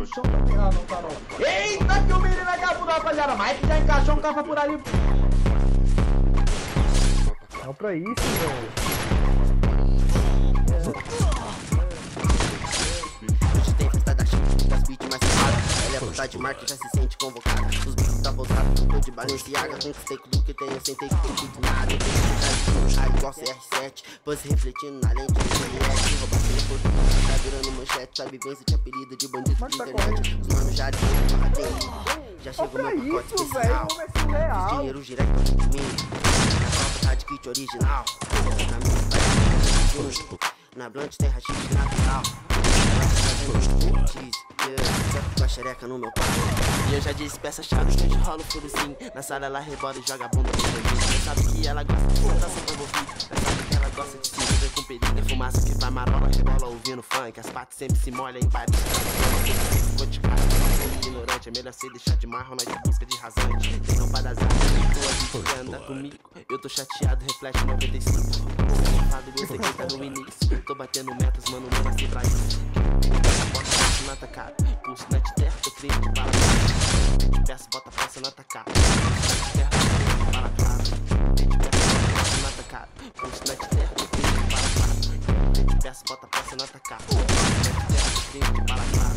no chão também. Ah, não tá não. Eita, que o menino é capudo, rapaziada. Mike já encaixou um capa por ali. Não pra isso, velho. Hoje tem festa da chute, das beats mais safadas. Ela é puta de marca, já se sente convocada. Os bicos tá pousado, tô de Balenciaga. Conquistei tudo que tenho, sentei que tem de nada. Eu tenho vontade de igual CR7. Pose refletindo na lente do LS. Roubasse no porto, tá virando manchete. Sabe bem se tinha apelido de bandido de internet. Os manos já já chegou meu pacote especial. Fiz dinheiro direto de mim. Na tropa tá de kit original. Na minha cidade na Blunt tem rachixe natural. Ela tá fazendo striptease, sempre com a xereca no meu pau. E eu já disse peça-chave que hoje rola o furuzinho. Na sala ela rebola e joga a bunda no bandido. Cê sabe que ela gosta de sentar sempre envolvido. Cê sabe que ela gosta de se envolver com perigo. É fumaça que faz marola, rebola ouvindo funk. As patas sempre se molham em baile. Vou te cara, ignorante. É melhor cê deixar de marrom, nós em busca de rasante. Tem não para azar, tua vida anda comigo. Eu tô chateado, reflete 95. Você que tá no início. Tô batendo metas, mano, não nasci pra isso. Bota na atacada, pulso na de terra, tô crime de bala. De peça, bota a peça na atacada. Terra, bala clara. De peça, bota na atacada. Pulso na de terra, tô crime de bala clara. De peça, bota a peça na atacada. De terra, tô crime de bala clara.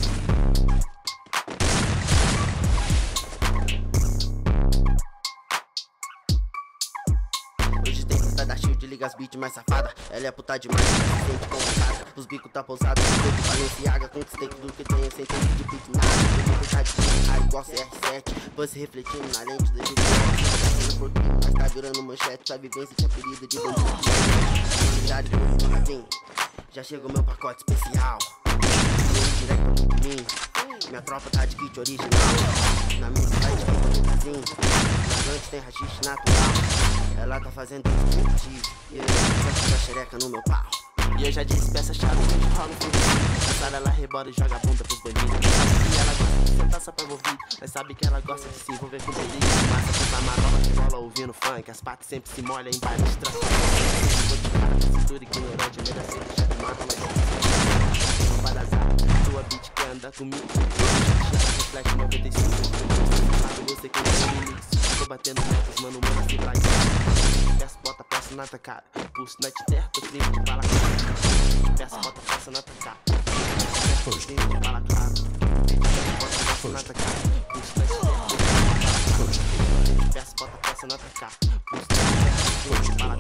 Hoje tem festa da Shield, liga as beats mais safada. Ela é puta demais, mas se sente convocada. Os bicos tá pousado, tô de Balenciaga. Conquistei tudo que tenho, sem tempo de beat nada. Tenho vontade de brincar igual CR7. Pose refletindo na lente do GPS. Mas tá virando manchete, sua vivência tinha apelido de bandido. Já de no radinho, já chegou meu pacote especial. Direto de mim, minha tropa tá de kit original. Na minha cidade tem um na Blunt tem rachixe natural. Ela tá fazendo striptease, sempre com a xereca no meu pau. E eu já disse peça-chave que hoje rola o furuzinho. Na sala ela rebola e joga a bunda pros bandidos. E ela gosta de sentar só pra envolver. Mas sabe que ela gosta de se envolver com perigo. Massa que vai marola, que rola ouvindo funk. As patas sempre se molham em baile de transporte. Vou de cara com cintura ignorante. Melhor ser deixar de marrom, mas não para azar. Tua beat que anda comigo. Reflete 95. Sabe você que tá no início. Tô batendo metas, mano, assim pra isso. Peça, bota a peça na atacada. Pulso na de terra, tô crime de bala clara. Peça, bota a peça na atacada. Tô crime de bala clara. Bota a peça na atacada. Pulso na de terra, tô crime de bala clara. Peça, bota a peça na atacada. Pulso na de terra, tô crime de bala clara.